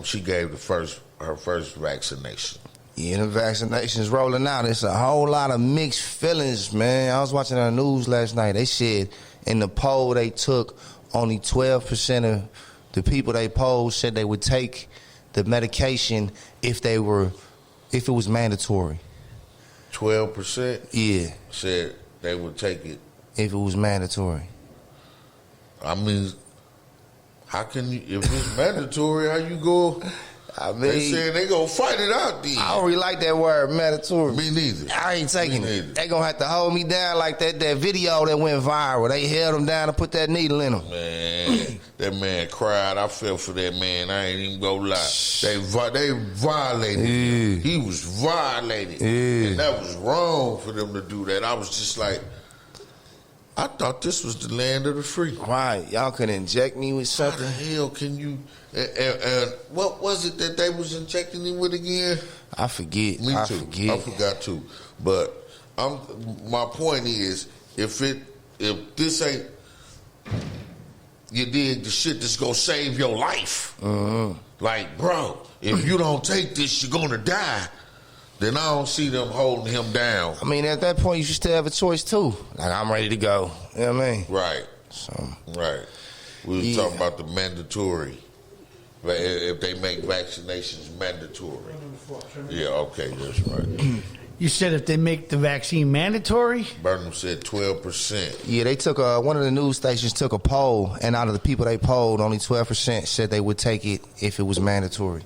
she gave her first vaccination. Yeah, the vaccination's rolling out. It's a whole lot of mixed feelings, man. I was watching the news last night. They said in the poll they took, only 12% of the people they polled said they would take the medication if it was mandatory. 12%? Yeah. Said they would take it. If it was mandatory. I mean, how can you, if it's mandatory, how you go? I mean, they said they gonna fight it out then. I don't really like that word, mandatory. Me neither. I ain't taking it. They gonna have to hold me down like that video that went viral. They held him down and put that needle in him. Man, that man cried. I felt for that man. I ain't even gonna lie. They violated him. He was violated. And that was wrong for them to do that. I was just like, I thought this was the land of the free. Right. Y'all could inject me with something. How the hell can you... And what was it that they was injecting him with again? I forget. Me too. I forgot too. But my point is, if this ain't, you dig, the shit that's gonna save your life. Like, bro, if you don't take this, you're gonna die. Then I don't see them holding him down. I mean, at that point, you should still have a choice too. Like, I'm ready to go. You know what I mean? Right. Right. We was talking about the mandatory. If they make vaccinations mandatory. Yeah, okay, that's right. You said if they make the vaccine mandatory? Burnham said 12%. Yeah, they took one of the news stations took a poll, and out of the people they polled, only 12% said they would take it if it was mandatory.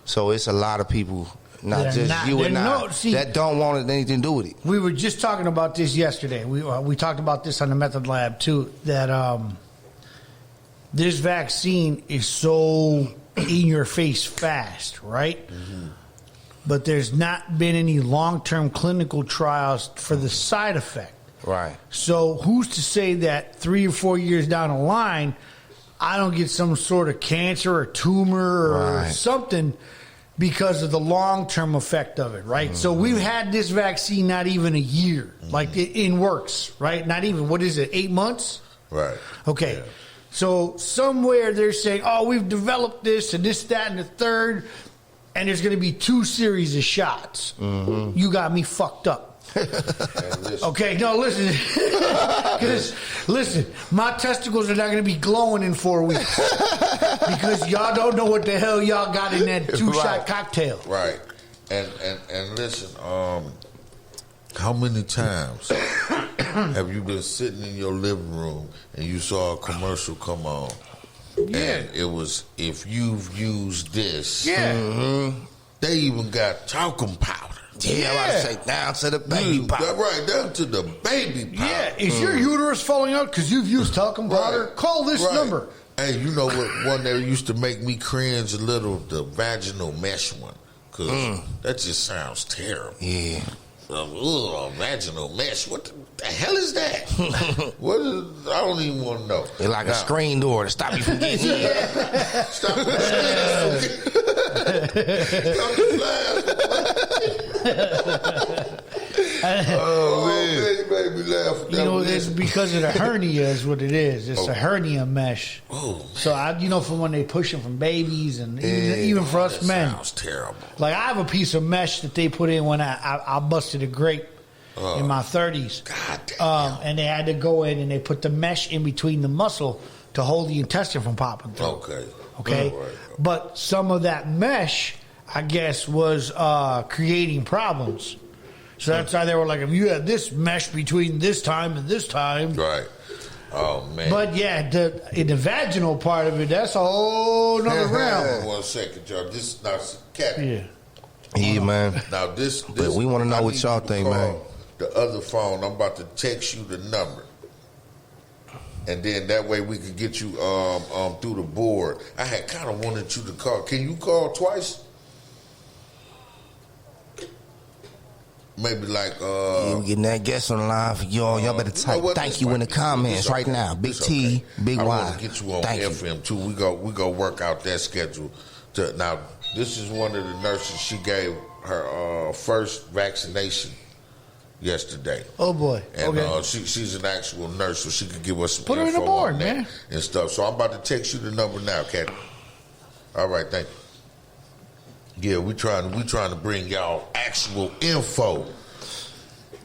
So it's a lot of people, not just you and I, that don't want anything to do with it. We were just talking about this yesterday. We talked about this on the Method Lab too, that this vaccine is so in your face fast, right? But there's not been any long-term clinical trials for the side effect. Right. So who's to say that 3 or 4 years down the line, I don't get some sort of cancer or tumor or something because of the long-term effect of it, right? So we've had this vaccine not even a year, like in works, right? Not even, what is it, 8 months? Right. Okay. Yeah. So somewhere they're saying, oh, we've developed this and this, that, and the third, and there's going to be 2 series of shots. You got me fucked up. Okay, no, listen. Listen, my testicles are not going to be glowing in 4 weeks because y'all don't know what the hell y'all got in that 2-shot cocktail. Right. And listen, how many times have you been sitting in your living room and you saw a commercial come on? Yeah. And it was, if you've used this. Yeah. They even got talcum powder. Yeah, I was about to say down to the baby powder. Right, down to the baby powder. Yeah, is your uterus falling out because you've used talcum powder? Call this number. Hey, you know what one that used to make me cringe a little? The vaginal mesh one. Because that just sounds terrible. Yeah. Vaginal mesh. What the hell is that? What is? I don't even want to know. It's like a screen door to stop you from getting in. Stop man, baby, laugh. You know, it's because of the hernia is what it is. It's a hernia mesh. Oh, so from when they push them from babies and even for us men. Sounds terrible. Like I have a piece of mesh that they put in when I busted a grape in my 30s. God damn. And they had to go in and they put the mesh in between the muscle to hold the intestine from popping through. Okay. Right. But some of that mesh, I guess, was creating problems. So that's why they were like, if you had this mesh between this time and this time. Right. Oh, man. But yeah, in the vaginal part of it, that's a whole nother realm. 1 second, y'all. This is not Cathy. Yeah, man. Now, this but we want to know what y'all think, man. The other phone, I'm about to text you the number. And then that way we can get you through the board. I had kind of wanted you to call. Can you call twice? Maybe like we're getting that guest on the line for y'all. Y'all better type thank you in the comments right now. Big T, Big Y. I want to get you on FM too. We go work out that schedule. Now this is one of the nurses. She gave her first vaccination yesterday. Oh boy! And she's an actual nurse, so she could give us some info in the board, man, and stuff. So I'm about to text you the number now, Cathy. All right, thank you. Yeah, we trying to bring y'all actual info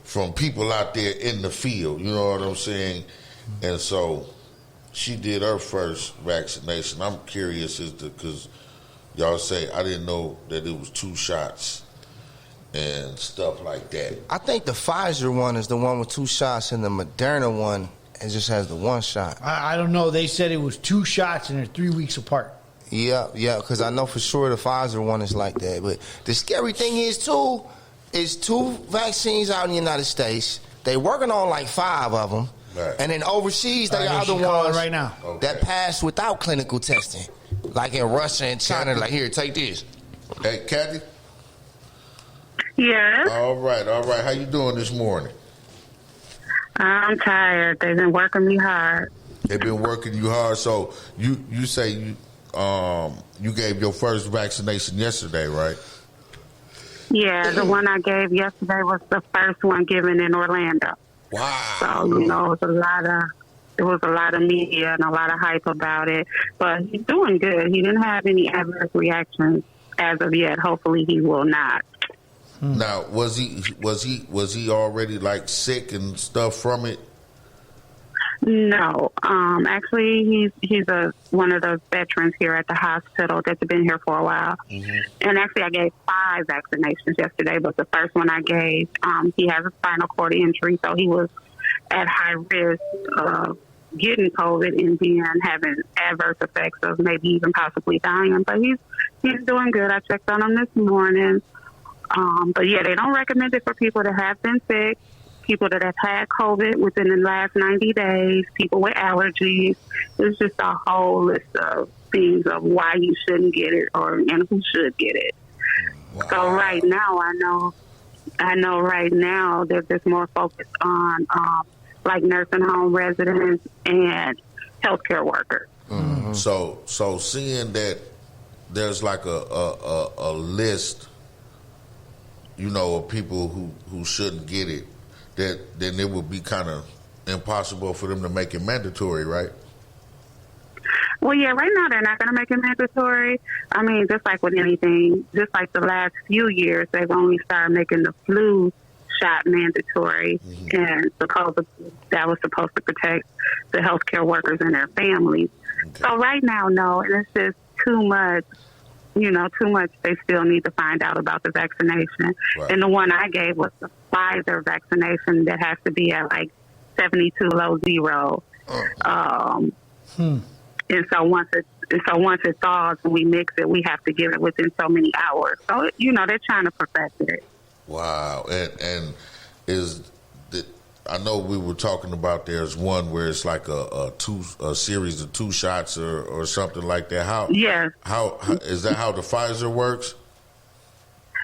from people out there in the field. You know what I'm saying? And so she did her first vaccination. I'm curious as to, because y'all say I didn't know that it was 2 shots and stuff like that. I think the Pfizer one is the one with 2 shots, and the Moderna one it just has the 1 shot. I don't know. They said it was 2 shots and they're 3 weeks apart. Yeah, because I know for sure the Pfizer one is like that. But the scary thing is, too, is 2 vaccines out in the United States. They working on like 5 of them. Right. And then overseas, they got other ones right now. That passed without clinical testing. Like in Russia and China, like, here, take this. Hey, Cathy? Yes. All right. How you doing this morning? I'm tired. They've been working me hard. They've been working you hard. So you say you gave your first vaccination yesterday, right? Yeah, the one I gave yesterday was the first one given in Orlando. Wow. So, it was a lot of media and a lot of hype about it. But he's doing good. He didn't have any adverse reactions as of yet. Hopefully he will not. Now, was he already like sick and stuff from it? No. Actually, he's one of those veterans here at the hospital that's been here for a while. Mm-hmm. And actually, I gave 5 vaccinations yesterday, but the first one I gave, he has a spinal cord injury, so he was at high risk of getting COVID and then having adverse effects of maybe even possibly dying. But he's doing good. I checked on him this morning. But yeah, they don't recommend it for people that have been sick, people that have had COVID within the last 90 days, people with allergies. It's just a whole list of things of why you shouldn't get it and who should get it. Wow. So right now, I know right now that there's more focus on like nursing home residents and healthcare workers. Mm-hmm. So seeing that there's like a list, of people who shouldn't get it, then it would be kind of impossible for them to make it mandatory, right? Well, yeah, right now they're not going to make it mandatory. I mean, just like with anything, just like the last few years, they've only started making the flu shot mandatory, mm-hmm. and that was supposed to protect the healthcare workers and their families. Okay. So right now, no, and it's just too much. Too much they still need to find out about the vaccination. Right. And the one I gave was the Pfizer vaccination that has to be at like 72 low 0. And so once it thaws and we mix it, we have to give it within so many hours. So, they're trying to perfect it. Wow. And I know we were talking about there's one where it's like a series of 2 shots or something like that. How is that how the Pfizer works?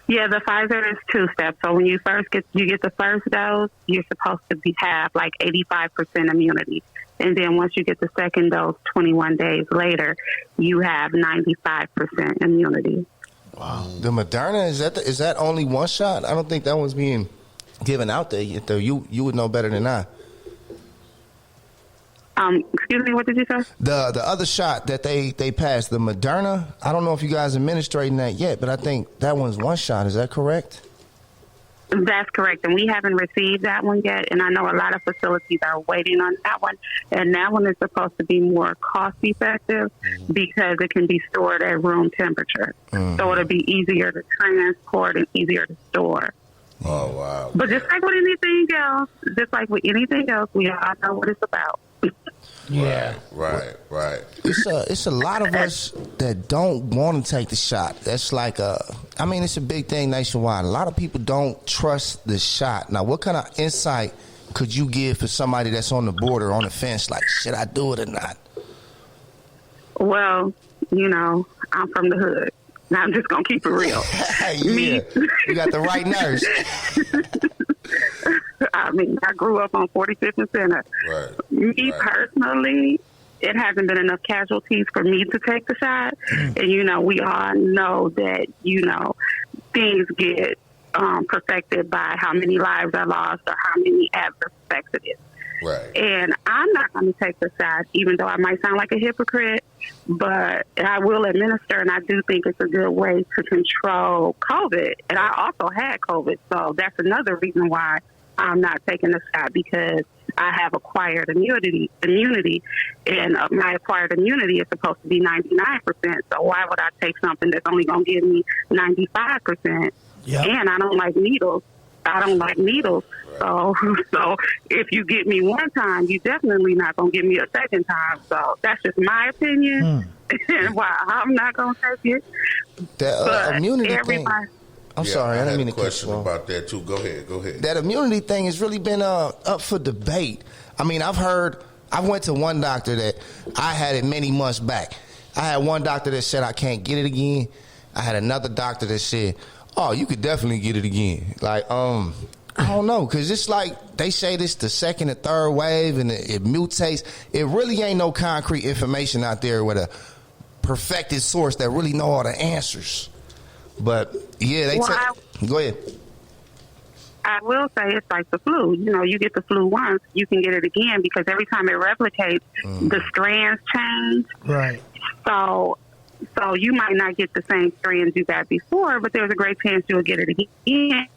Yeah, the Pfizer is 2 steps. So when you get the first dose, you're supposed to have like 85% immunity. And then once you get the second dose 21 days later, you have 95% immunity. Wow. The Moderna, is that only 1 shot? I don't think that one's being given out there yet, though. You would know better than I. Excuse me, what did you say? The other shot that they passed, the Moderna, I don't know if you guys are administrating that yet, but I think that one's 1 shot. Is that correct? That's correct, and we haven't received that one yet, and I know a lot of facilities are waiting on that one, and that one is supposed to be more cost-effective because it can be stored at room temperature. So it'll be easier to transport and easier to store. Oh, wow. But just like with anything else, we all know what it's about. Yeah. Right. It's a lot of us that don't want to take the shot. That's like it's a big thing nationwide. A lot of people don't trust the shot. Now, what kind of insight could you give for somebody that's on the border, on the fence, like, should I do it or not? Well, I'm from the hood. Now I'm just going to keep it real. Yeah. You got the right nurse. I mean, I grew up on 45th and Center. Right. Me personally, it hasn't been enough casualties for me to take the shot. And, we all know that, things get perfected by how many lives are lost or how many adverse effects it is. Right. And I'm not going to take the shot, even though I might sound like a hypocrite, but I will administer, and I do think it's a good way to control COVID. And I also had COVID, so that's another reason why I'm not taking the shot, because I have acquired immunity, and my acquired immunity is supposed to be 99%. So why would I take something that's only going to give me 95%? Yep. And I don't like needles. So if you get me one time, you definitely not going to get me a second time. So that's just my opinion, and why I'm not going to take it. The immunity thing. I'm sorry, I didn't mean to question about that too. Go ahead. That immunity thing has really been up for debate. I mean, I went to one doctor that I had it many months back. I had one doctor that said I can't get it again. I had another doctor that said, "Oh, you could definitely get it again." Like, I don't know, because it's like they say this the second and third wave, and it mutates. It really ain't no concrete information out there with a perfected source that really know all the answers. But yeah, go ahead. I will say it's like the flu. You know, you get the flu once, you can get it again, because every time it replicates, the strands change. Right. So you might not get the same strands you got before, but there's a great chance you'll get it again.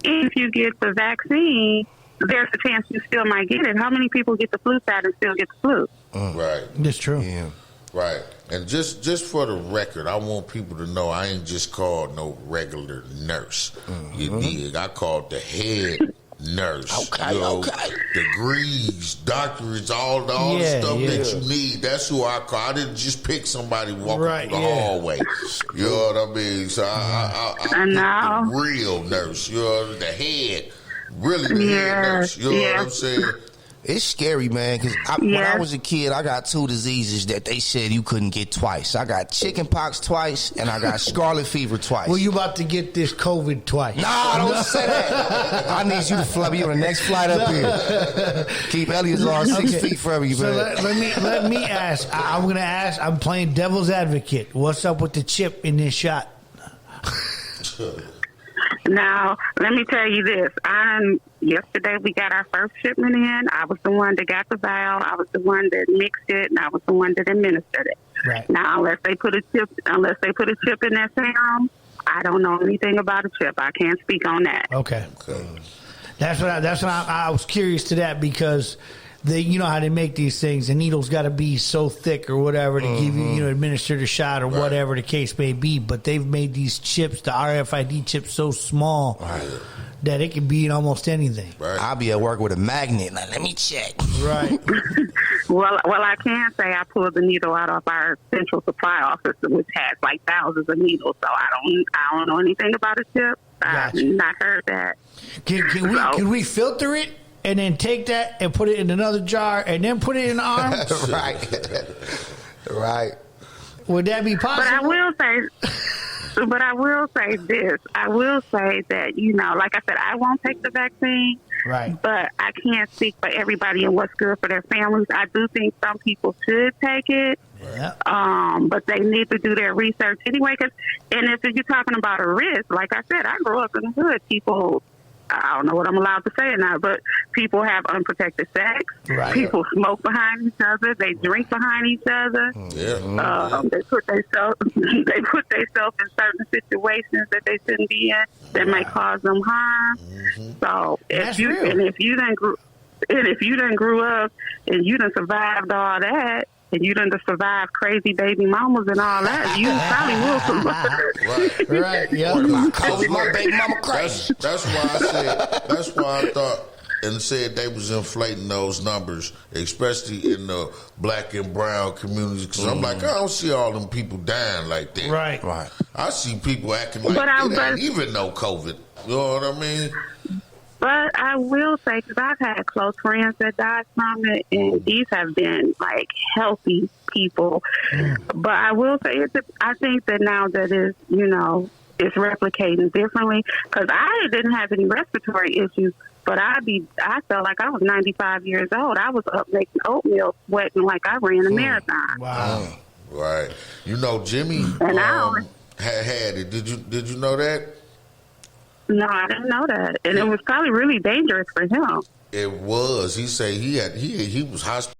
If you get the vaccine, there's a chance you still might get it. How many people get the flu shot and still get the flu? Right. That's true. Yeah. Right. And just for the record, I want people to know I ain't just called no regular nurse. You dig? I called the head nurse. Okay, okay. Degrees, doctorates, all the stuff that you need. That's who I call. I didn't just pick somebody walking through the hallway. You know what I mean? So I picked the real nurse. You know, the head. Really the head nurse. You know what I'm saying? It's scary, man, because when I was a kid, I got two diseases that they said you couldn't get twice. I got chicken pox twice, and I got scarlet fever twice. Well, you about to get this COVID twice. Nah, don't say that. I need you to fly me on the next flight up here. Keep Eleazar 6 feet from you, man. So let me ask. I'm going to ask. I'm playing devil's advocate. What's up with the chip in this shot? Now, let me tell you this. Yesterday we got our first shipment in. I was the one that got the vial. I was the one that mixed it, and I was the one that administered it. Right. Now, unless they put a chip in that serum, I don't know anything about a chip. I can't speak on that. Okay. That's what I was curious to that, because you know how they make these things. The needle's got to be so thick or whatever to give you, administer the shot or whatever the case may be. But they've made these chips, the RFID chips, so small that it can be in almost anything. Right. I'll be at work with a magnet. Like, let me check. Right. Well, I can say I pulled the needle out of our central supply office, which has like thousands of needles. So I don't know anything about a chip. Gotcha. I've not heard that. Can we filter it and then take that and put it in another jar and then put it in the arm? Right. Would that be possible? But I will say this. I will say that, like I said, I won't take the vaccine. Right. But I can't speak for everybody and what's good for their families. I do think some people should take it. Yeah. But they need to do their research anyway. And if you're talking about a risk, like I said, I grew up in the hood. People, I don't know what I'm allowed to say or not, but people have unprotected sex. Right. People smoke behind each other. They drink behind each other. Yeah. They put themselves in certain situations that they shouldn't be in that may cause them harm. So if you done grew up and you done survived all that, and you done survive crazy baby mamas and all that, you probably will survive. Right. Yeah. My baby mama crazy. That's why I thought and said they was inflating those numbers, especially in the black and brown communities. Because I'm like, I don't see all them people dying like that. Right. I see people acting like they ain't even know COVID. You know what I mean? But I will say, because I've had close friends that died from it, and these have been, like, healthy people. But I will say, I think that now that it's replicating differently, because I didn't have any respiratory issues, but I felt like I was 95 years old. I was up making oatmeal, sweating like I ran a marathon. Wow. Right. Jimmy had it. Did you know that? No, I didn't know that, and it was probably really dangerous for him. It was. He said he was hospitalized.